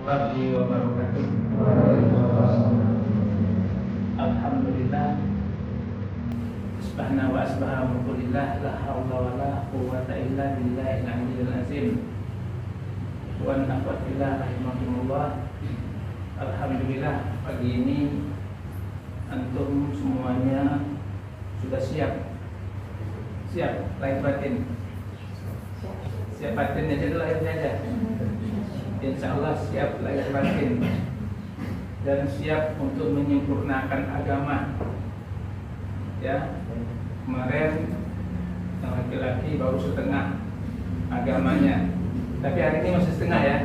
warahmatullahi wabarakatuh. Alhamdulillah, asbahna wa asbaha mulkulillah, la hawla wa la quwwata illa billahil aliyyil azim. Wa nafa'illah rahimakumullah. Alhamdulillah, pagi ini antum semuanya sudah siap lahir batin. Siap batinnya jadi lahirnya aja. Insya Allah siap lahir batin dan siap untuk menyempurnakan agama. Ya, kemarin yang laki-laki baru setengah agamanya, tapi hari ini masih setengah ya.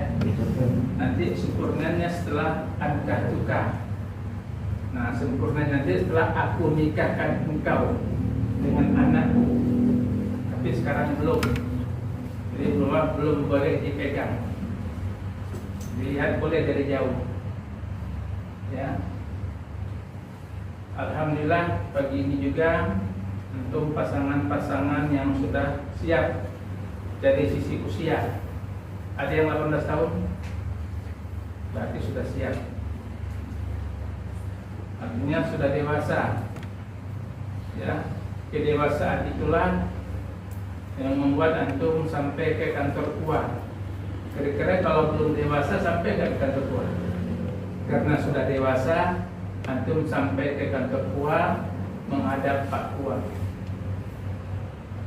Nanti sempurnanya setelah angkah tukar. Nah, sempurnanya nanti setelah aku nikahkan engkau dengan anakku. Tapi sekarang belum. Jadi belum boleh dipegang. Dilihat boleh dari jauh. Ya. Alhamdulillah pagi ini juga untuk pasangan-pasangan yang sudah siap dari sisi usia. Ada yang 18 tahun, berarti sudah siap. Artinya sudah dewasa. Ya, kedewasaan itulah yang membuat antum sampai ke kantor tua. Kira-kira kalau belum dewasa sampai nggak ke kantor tua? Karena sudah dewasa, antum sampai ke kantor tua menghadap Pak Tua,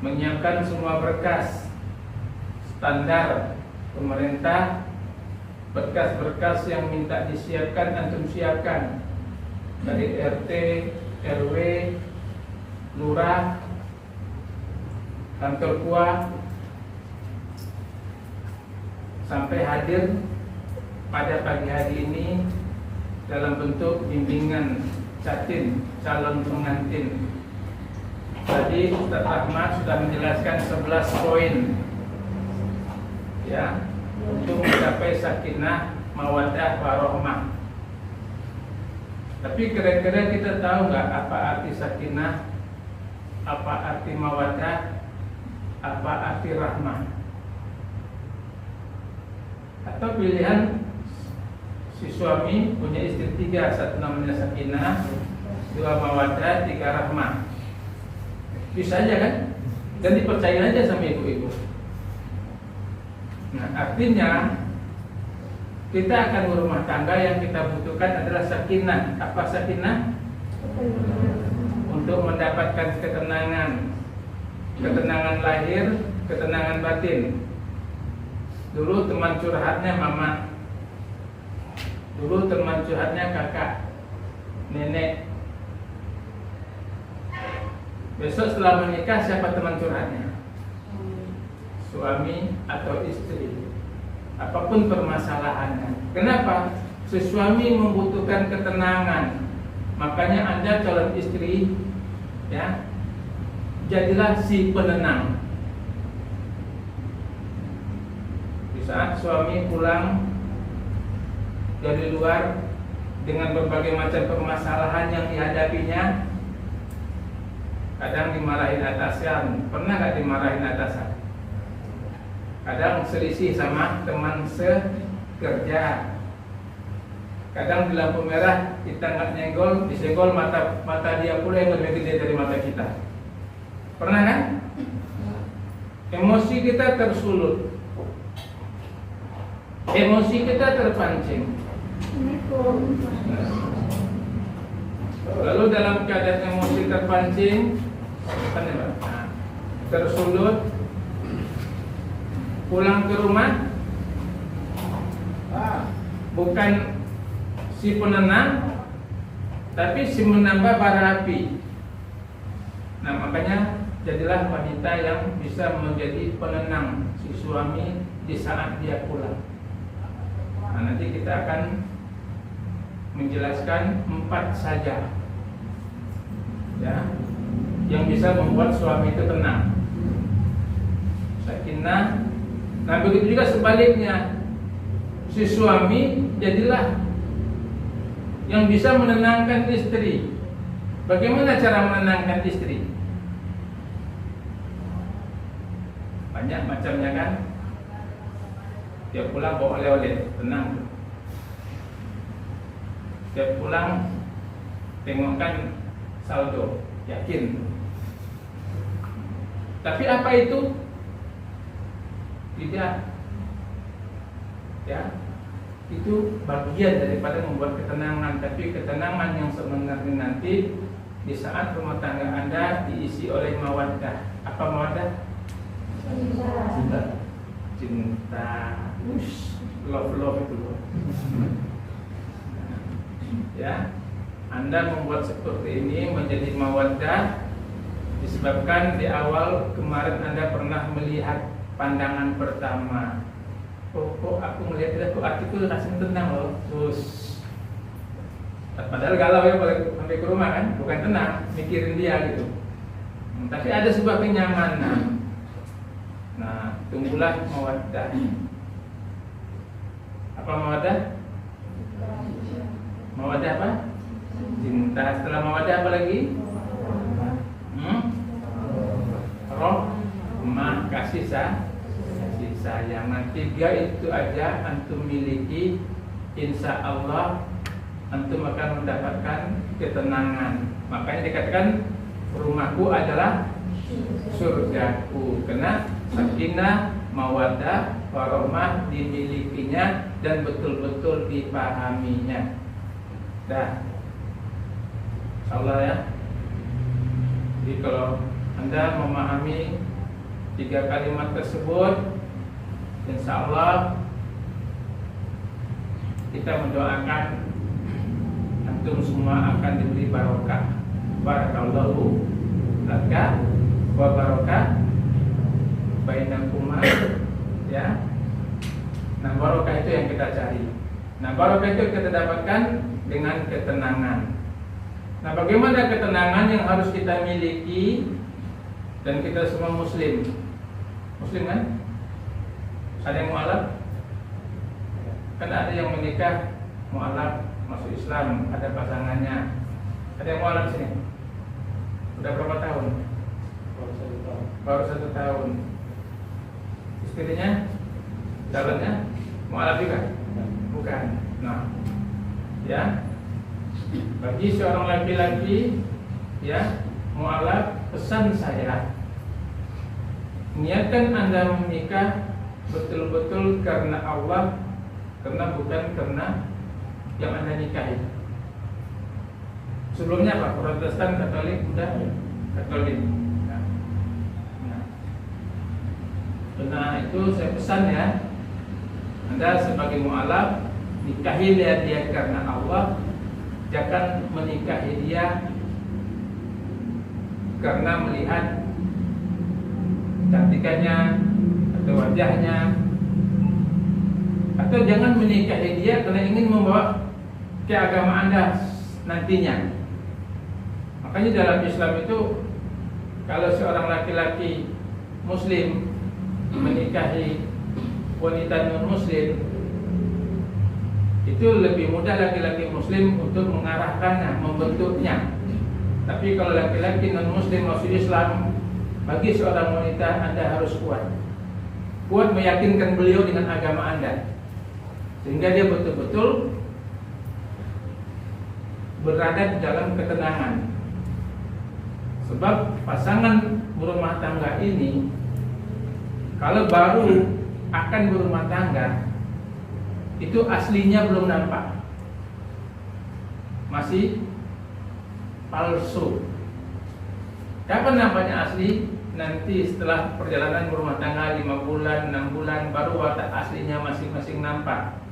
menyiapkan semua berkas standar pemerintah, berkas-berkas yang minta disiapkan antum siapkan dari RT, RW, lurah, kantor tua, sampai hadir pada pagi hari ini dalam bentuk bimbingan catin calon pengantin. Tadi Ustaz Ahmad sudah menjelaskan 11 poin ya untuk mencapai sakinah, mawaddah, warahmah. Tapi kira-kira kita tahu nggak apa arti sakinah, apa arti mawaddah, apa arti rahmah? Atau pilihan si suami punya istri 3, satu namanya sakinah, 2 mawaddah, 3 rahmah. Bisa aja kan? Dan dipercaya aja sama ibu-ibu. Nah, artinya kita akan berumah tangga, yang kita butuhkan adalah sakinah. Apa sakinah? Untuk mendapatkan ketenangan. Ketenangan lahir, ketenangan batin. Dulu teman curhatnya mama, dulu teman curhatnya kakak, nenek. Besok setelah menikah siapa teman curhatnya? Suami atau istri. Apapun permasalahannya. Kenapa? Si suami membutuhkan ketenangan. Makanya Anda calon istri, ya, jadilah si penenang. Saat suami pulang dari luar dengan berbagai macam permasalahan yang dihadapinya, kadang dimarahin atasan. Pernah gak dimarahin atasan? Kadang selisih sama teman sekerja. Kadang di lampu merah kita nggak nyenggol, disenggol mata dia pula yang lebih gede dari mata kita. Pernah kan? Emosi kita tersulut. Emosi kita terpancing. Lalu dalam keadaan emosi terpancing, tersulut, pulang ke rumah, bukan si penenang, tapi si menambah bara api. Nah, makanya jadilah wanita yang bisa menjadi penenang si suami di saat dia pulang. Nah, nanti kita akan menjelaskan 4 saja ya, yang bisa membuat suami itu tenang, sakinah. Nah, begitu juga sebaliknya, si suami jadilah yang bisa menenangkan istri. Bagaimana cara menenangkan istri? Banyak macamnya kan. Dia pulang bawa oleh-oleh, tenang. Setiap pulang tengokkan saldo, yakin. Tapi apa itu? Tidak. Ya, itu bagian daripada membuat ketenangan. Tapi ketenangan yang sebenarnya nanti di saat rumah tangga Anda diisi oleh mawaddah. Apa mawaddah? Cinta. Love itu loh. Ya, Anda membuat seperti ini menjadi mawaddah disebabkan di awal kemarin Anda pernah melihat pandangan pertama. Kok aku melihat kok artikel rasanya tenang loh. Terus padahal galau ya balik sampai ke rumah kan, bukan tenang, mikirin dia gitu. Tapi ada sebuah kenyamanan. Nah, tunggulah mawaddah. Apa mawaddah? Mawaddah apa? Cinta. Setelah mawaddah apa lagi? Rahmah, kasih sayang. Nah, 3 itu aja antum miliki, insya Allah antum akan mendapatkan ketenangan. Makanya dikatakan rumahku adalah surgaku, karena sakinah, mawaddah, warahmah dimilikinya dan betul-betul dipahaminya. Dah, insyaallah ya. Jadi kalau Anda memahami 3 kalimat tersebut, insyaallah kita mendoakan antum semua akan diberi barokah. Barakallahu laka wa barokah bainakuma, ya. Nah, barokah itu yang kita cari. Nah, barokah itu kita dapatkan dengan ketenangan. Nah, bagaimana ketenangan yang harus kita miliki? Dan kita semua muslim kan? Ada yang mu'alaf? Kan ada yang menikah mu'alaf masuk Islam, ada pasangannya. Ada yang mu'alaf sini? Udah berapa tahun? Baru 1 tahun. Istrinya, calonnya mu'alaf juga? Bukan. Nah, ya, bagi seorang laki-laki, ya, mu'alaf, pesan saya, niatkan Anda menikah betul-betul karena Allah, karena bukan karena yang Anda nikahi. Sebelumnya apa? Protestan, Katolik, Buddha, Katolik. Nah, itu saya pesan ya, Anda sebagai mu'alaf, nikahi dia karena Allah, jangan menikahi dia karena melihat cantikannya atau wajahnya, atau jangan menikahi dia karena ingin membawa ke agama Anda nantinya. Makanya dalam Islam itu, kalau seorang laki-laki muslim menikahi wanita non-muslim, itu lebih mudah laki-laki muslim untuk mengarahkannya, membentuknya. Tapi kalau laki-laki non-muslim masuk Islam, bagi seorang wanita Anda harus kuat meyakinkan beliau dengan agama Anda, sehingga dia betul-betul berada di dalam ketenangan. Sebab pasangan berumah tangga ini, kalau baru akan berumah tangga, itu aslinya belum nampak, masih palsu. Kapan nampaknya asli? Nanti setelah perjalanan berumah tangga 5 bulan, 6 bulan, baru watak aslinya masing-masing nampak.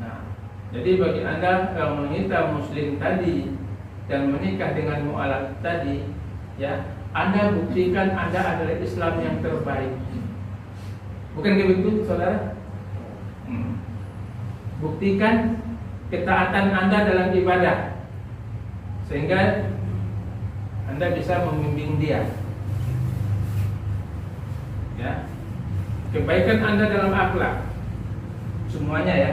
Nah, jadi bagi Anda yang wanita muslim tadi dan menikah dengan mu'alaf tadi, ya, Anda buktikan Anda adalah Islam yang terbaik. Bukan begitu, saudara? Buktikan ketaatan Anda dalam ibadah, sehingga Anda bisa membimbing dia. Ya, kebaikan Anda dalam akhlak, semuanya ya.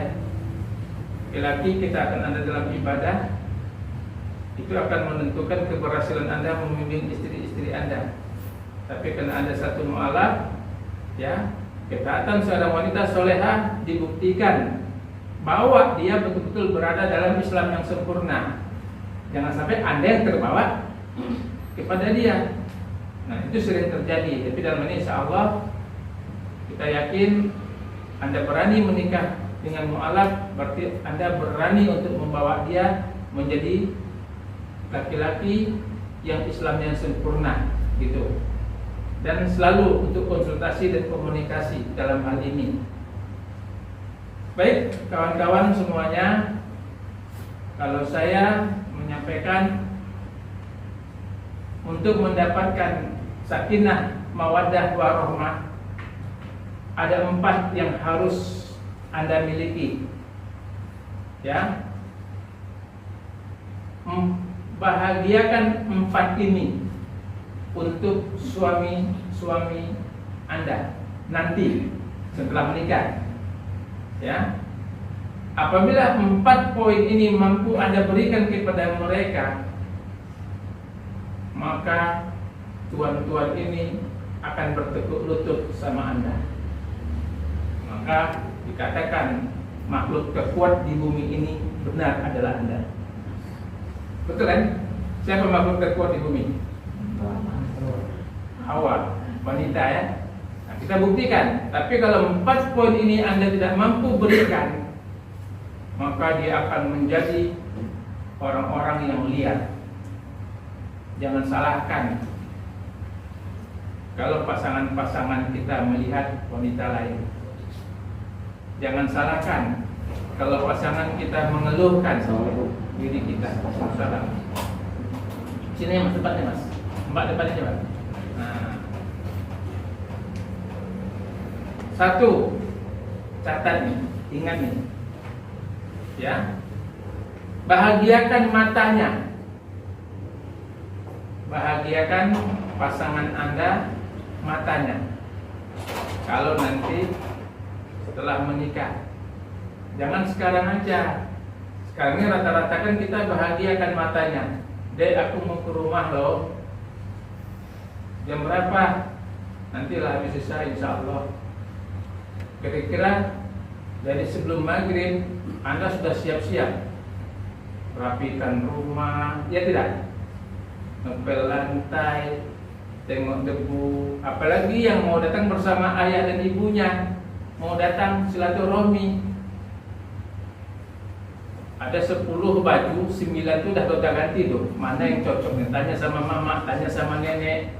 Laki-laki kita akan ada dalam ibadah, itu akan menentukan keberhasilan Anda membimbing istri-istri Anda. Tapi karena ada satu mu'alaf, ya, ketaatan seorang wanita solehah dibuktikan bawa dia betul-betul berada dalam Islam yang sempurna. Jangan sampai Anda yang terbawa kepada dia. Nah, itu sering terjadi. Tapi dalam ini insya Allah kita yakin Anda berani menikah dengan mu'alaf, berarti Anda berani untuk membawa dia menjadi laki-laki yang Islamnya sempurna gitu. Dan selalu untuk konsultasi dan komunikasi dalam hal ini. Baik, kawan-kawan semuanya, kalau saya menyampaikan untuk mendapatkan sakinah, mawaddah, warahmah, ada 4 yang harus Anda miliki. Ya, bahagiakan 4 ini untuk suami-suami Anda nanti setelah menikah. Ya, apabila 4 poin ini mampu Anda berikan kepada mereka, maka tuan-tuan ini akan bertekuk lutut sama Anda. Maka dikatakan makhluk terkuat di bumi ini benar adalah Anda. Betul kan? Siapa makhluk terkuat di bumi? Hawa, wanita ya. Nah, kita buktikan. Tapi kalau 4 poin ini Anda tidak mampu berikan, maka dia akan menjadi orang-orang yang liar. Jangan salahkan kalau pasangan-pasangan kita melihat wanita lain. Jangan salahkan kalau pasangan kita mengeluhkan diri kita. Salam. Sini mas, tempatnya mas. Mbak depannya coba. Nah. 1, catat nih, ingat nih. Ya. Bahagiakan matanya. Bahagiakan pasangan Anda matanya. Kalau nanti setelah menikah, jangan sekarang aja. Sekarang ini rata-rata kan kita bahagiakan matanya. Dek, aku mau ke rumah loh. Jam berapa? Nantilah habis sisa insya Allah. Kira-kira dari sebelum maghrib Anda sudah siap-siap, rapikan rumah, ya tidak? Ngepel lantai, tengok debu. Apalagi yang mau datang bersama ayah dan ibunya, mau datang silaturahmi. Ada 10 baju, 9 itu udah ganti tuh. Mana yang cocok nih? Tanya sama mama, tanya sama nenek,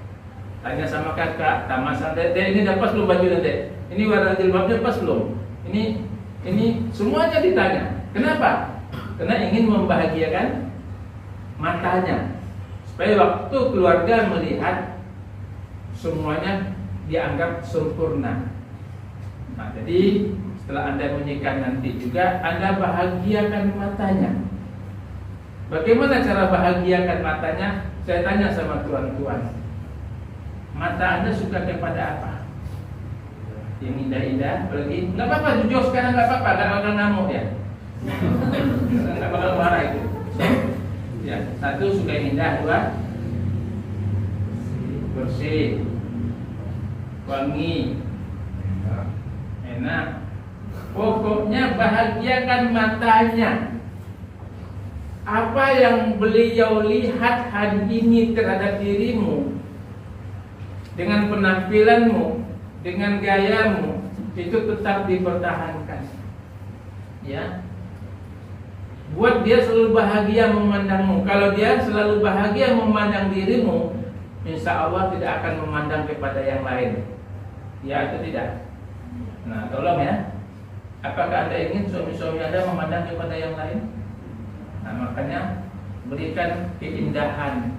tanya sama kakak, tanya sama dedek. Ini udah pas belum baju dedek? Ini warna jilbabnya pas belum? Ini semuanya ditanya. Kenapa? Karena ingin membahagiakan matanya, supaya waktu keluarga melihat semuanya dianggap sempurna. Nah, jadi setelah Anda menikah nanti juga Anda bahagiakan matanya. Bagaimana cara bahagiakan matanya? Saya tanya sama tuan-tuan, mata Anda suka kepada apa? Yang indah-indah, apalagi nggak apa-apa, jujur sekarang nggak apa-apa, nggak bakal ngamuk ya, nggak bakal marah itu. Ya, 1 suka yang indah, 2 bersih, wangi, enak. Pokoknya bahagiakan matanya. Apa yang beliau lihat hari ini terhadap dirimu, dengan penampilanmu, dengan gayamu, itu tetap dipertahankan. Ya, buat dia selalu bahagia memandangmu. Kalau dia selalu bahagia memandang dirimu, insya Allah tidak akan memandang kepada yang lain. Ya atau tidak? Nah, tolong ya. Apakah Anda ingin suami-suami Anda memandang kepada yang lain? Nah, makanya berikan keindahan.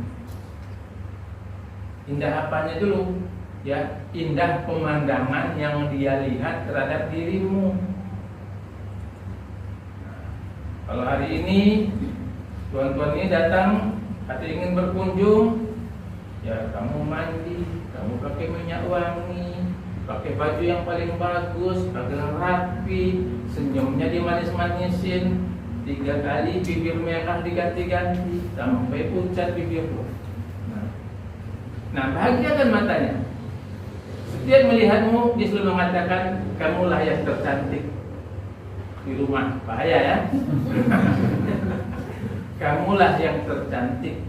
Indah apanya dulu? Ya, indah pemandangan yang dia lihat terhadap dirimu. Nah, kalau hari ini tuan-tuan ini datang atau ingin berkunjung, ya kamu mandi, kamu pakai minyak wangi, pakai baju yang paling bagus, agar rapi, senyumnya dimanis-manisin, 3 kali bibir merah diganti-ganti sampai pucat bibirmu. Nah, bahagiakan matanya. Setiap melihatmu, dia selalu mengatakan, kamulah yang tercantik. di rumah, bahaya ya. Kamulah yang tercantik.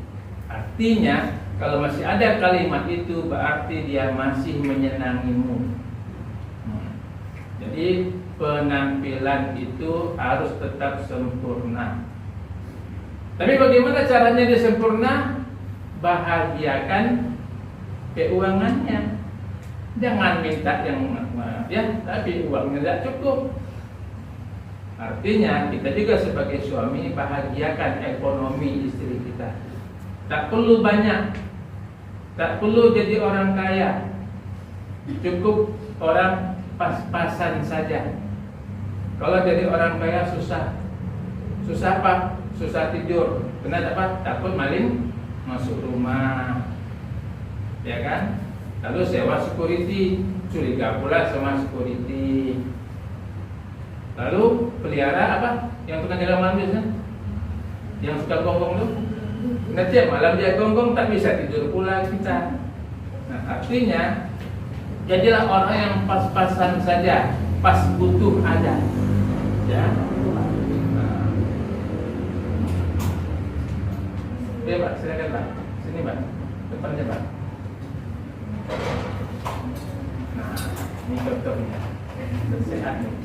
Artinya kalau masih ada kalimat itu berarti dia masih menyenangimu. Jadi penampilan itu harus tetap sempurna. Tapi bagaimana caranya dia sempurna? Bahagiakan keuangannya. Jangan minta yang ya, tapi uangnya tidak cukup. Artinya kita juga sebagai suami bahagiakan ekonomi istri kita. Tak perlu banyak, tak perlu jadi orang kaya, cukup orang pas-pasan saja. Kalau jadi orang kaya susah. Susah apa? Susah tidur. Kenapa? Takut maling masuk rumah, ya kan? Lalu sewa security, curiga pula sama security. Lalu pelihara apa? Yang tukang jaga malam biasanya, yang suka gonggong tuh. Nanti malam dia gonggong tak bisa tidur pula kita. Nah, artinya jadilah orang yang pas-pasan saja, pas butuh ada, ya. Oke Pak, silakan Pak. Sini Pak, depannya Pak. Nah, ini dokternya, sehat nih.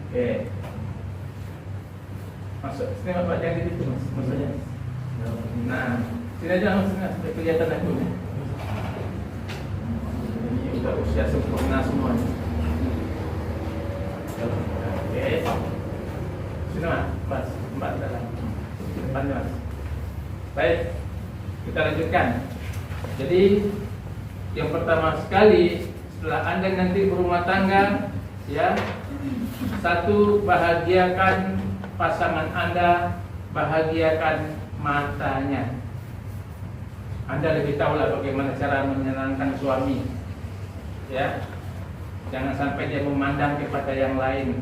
Oke, masuk sini Pak, jangan di situ Mas, masuk aja. Nah, sini aja Mas, supaya kelihatan aku nih. Ini udah usia sempurna semuanya. Oke, sini Mas, Mbak dalam depannya Mas. Baik, kita lanjutkan. Jadi yang pertama sekali setelah Anda nanti berumah tangga, ya, satu, bahagiakan pasangan Anda, bahagiakan matanya. Anda lebih tahu lah bagaimana cara menyenangkan suami, ya. Jangan sampai dia memandang kepada yang lain.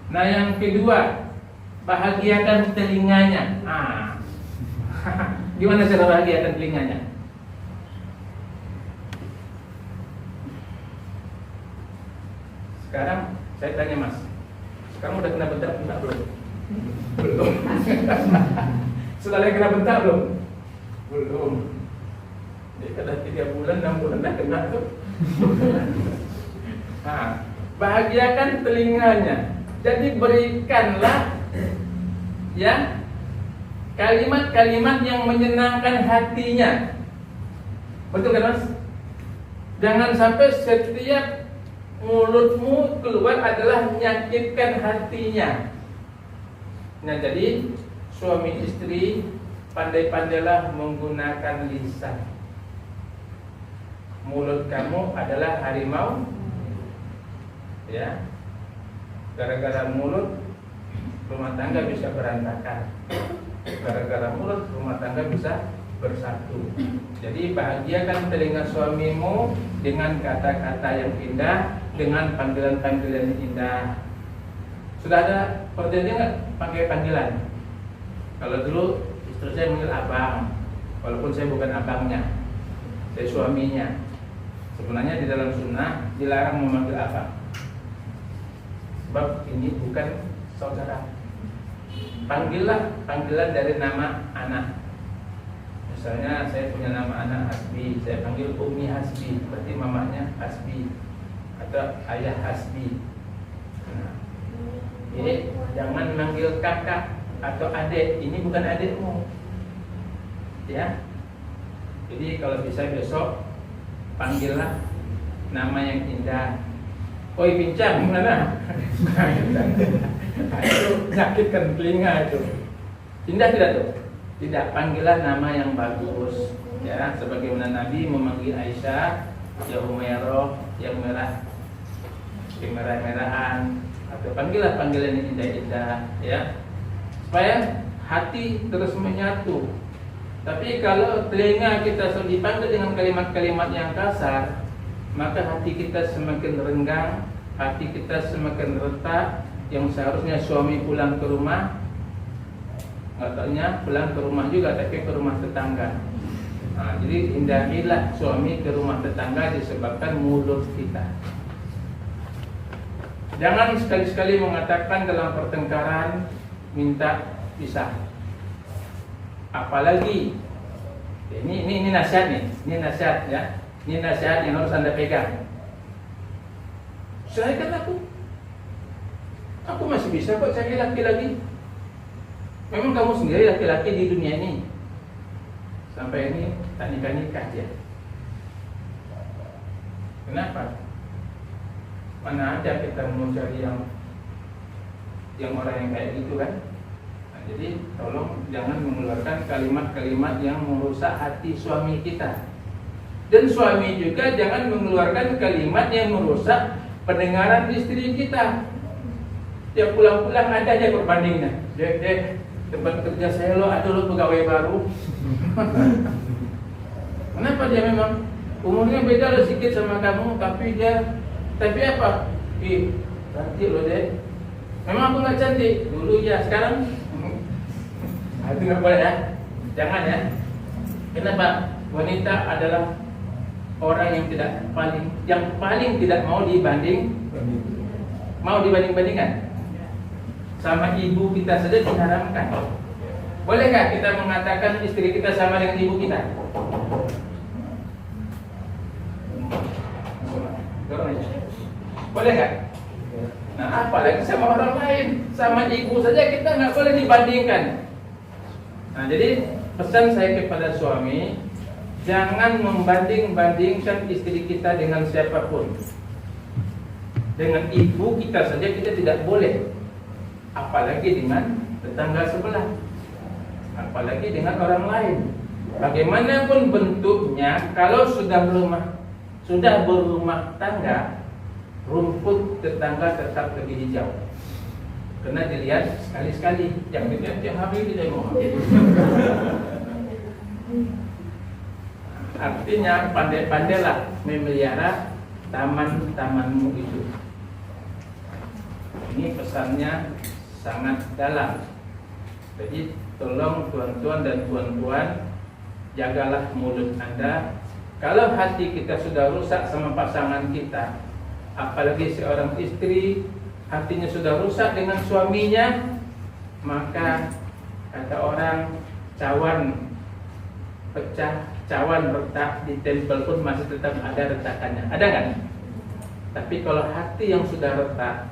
Nah, yang kedua, bahagiakan telinganya. Gimana cara bahagiakan telinganya? Sekarang saya tanya Mas, sekarang udah kena bentak belum? Belum. Sudah ada kena bentak belum? Belum. Dia kena 3 bulan, 6 bulan dah kena tuh. Nah, bahagiakan telinganya. Jadi berikanlah, ya, kalimat-kalimat yang menyenangkan hatinya. Betul kan Mas? Jangan sampai setiap mulutmu keluar adalah menyakitkan hatinya. Nah, jadi suami istri pandai-pandailah menggunakan lisan. Mulut kamu adalah harimau, ya. Gara-gara mulut rumah tangga bisa berantakan. Gara-gara mulut rumah tangga bisa bersatu. Jadi bahagiakan telinga suamimu dengan kata-kata yang indah, dengan panggilan-panggilan yang indah. Sudah ada perjanjian nggak pakai panggilan? Kalau dulu istri saya manggil abang, walaupun saya bukan abangnya, saya suaminya. Sebenarnya di dalam sunnah dilarang memanggil abang, sebab ini bukan saudara. Panggillah panggilan dari nama anak. Misalnya saya punya nama anak Hasbi, saya panggil Umi Hasbi, berarti mamanya Hasbi, atau ayah Hasbi. Nah, ini jangan manggil kakak atau adik, ini bukan adikmu, ya. Jadi kalau bisa besok panggillah nama yang indah. Oi pincang mana? Itu sakitkan telinga itu. Indah tidak tuh? Tidak, panggillah nama yang bagus, ya. Sebagaimana Nabi memanggil Aisyah, ya Humairah, yang merah, kemerah-merahan, atau panggillah panggilan yang indah-indah, ya, supaya hati terus menyatu. Tapi kalau telinga kita selalu dipanggil dengan kalimat-kalimat yang kasar, maka hati kita semakin renggang, hati kita semakin retak. Yang seharusnya suami pulang ke rumah, katanya pulang ke rumah juga, tapi ke rumah tetangga. Nah, jadi hindahilah suami ke rumah tetangga disebabkan mulut kita. Jangan sekali-sekali mengatakan dalam pertengkaran minta pisah. Apalagi ini nasihat nih, ini nasihat ya. Ini nasihat yang harus Anda pegang. Saya kan aku masih bisa kok cari laki-laki. Memang kamu sendiri laki-laki di dunia ini. Sampai ini tak nikah-nikah ya. Kenapa? Mana ada kita mau cari yang orang yang kayak gitu kan? Nah, jadi tolong jangan mengeluarkan kalimat-kalimat yang merusak hati suami kita. Dan suami juga jangan mengeluarkan kalimat yang merusak pendengaran istri kita. Dia pulang-pulang ada aja perbandingnya. Dek, tempat kerja saya ada lo pegawai baru. Kenapa dia memang umurnya beda lo sedikit sama kamu, tapi apa? Cantik lo dek. Memang aku nggak cantik dulu ya, sekarang itu nggak boleh ya. Jangan ya. Kenapa? Wanita adalah orang yang paling tidak mau dibanding-bandingkan. Sama ibu kita saja diharamkan. Bolehkah kita mengatakan istri kita sama dengan ibu kita? Boleh nggak? Nah, apalagi sama orang lain, sama ibu saja kita nggak boleh dibandingkan. Nah, jadi pesan saya kepada suami, jangan membanding-bandingkan istri kita dengan siapapun. Dengan ibu kita saja kita tidak boleh, apalagi dengan tetangga sebelah, apalagi dengan orang lain. Bagaimanapun bentuknya, kalau sudah berumah tangga, rumput tetangga tetap lebih hijau. Karena dilihat sekali-sekali, yang dilihat tiap hari kita mau. Artinya pandai-pandailah memelihara taman-tamanmu itu. Ini pesannya sangat dalam. Jadi tolong tuan-tuan dan puan-puan, jagalah mulut Anda. Kalau hati kita sudah rusak sama pasangan kita, apalagi seorang istri hatinya sudah rusak dengan suaminya, maka kata orang cawan pecah, cawan retak, ditempel pun masih tetap ada retakannya. Ada nggak? Tapi kalau hati yang sudah retak,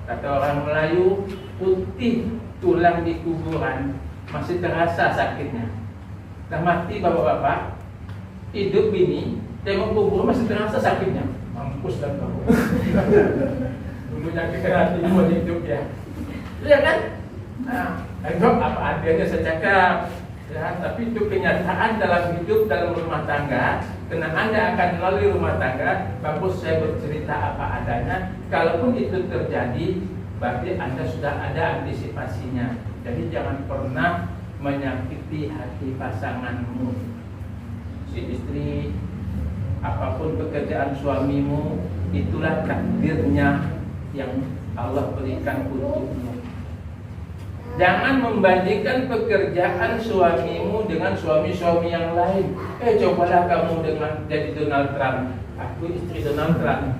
kata orang Melayu, putih tulang di kuburan, masih terasa sakitnya. Dah mati bapak-bapak, hidup bini, tengok kubur masih terasa sakitnya. Mampus dan kamu. Dulu sakit hati buat hidup ya. Iya kan? Nah, apa adanya saya cakap. Ya, tapi itu kenyataan dalam hidup, dalam rumah tangga. Karena Anda akan melalui rumah tangga. Bagus saya bercerita apa adanya. Kalaupun itu terjadi, berarti Anda sudah ada antisipasinya. Jadi jangan pernah menyakiti hati pasanganmu. Si istri, apapun pekerjaan suamimu, itulah takdirnya yang Allah berikan untukmu. Jangan membandingkan pekerjaan suamimu dengan suami-suami yang lain. Cobalah kamu dengan jadi Donald Trump. Aku istri Donald Trump.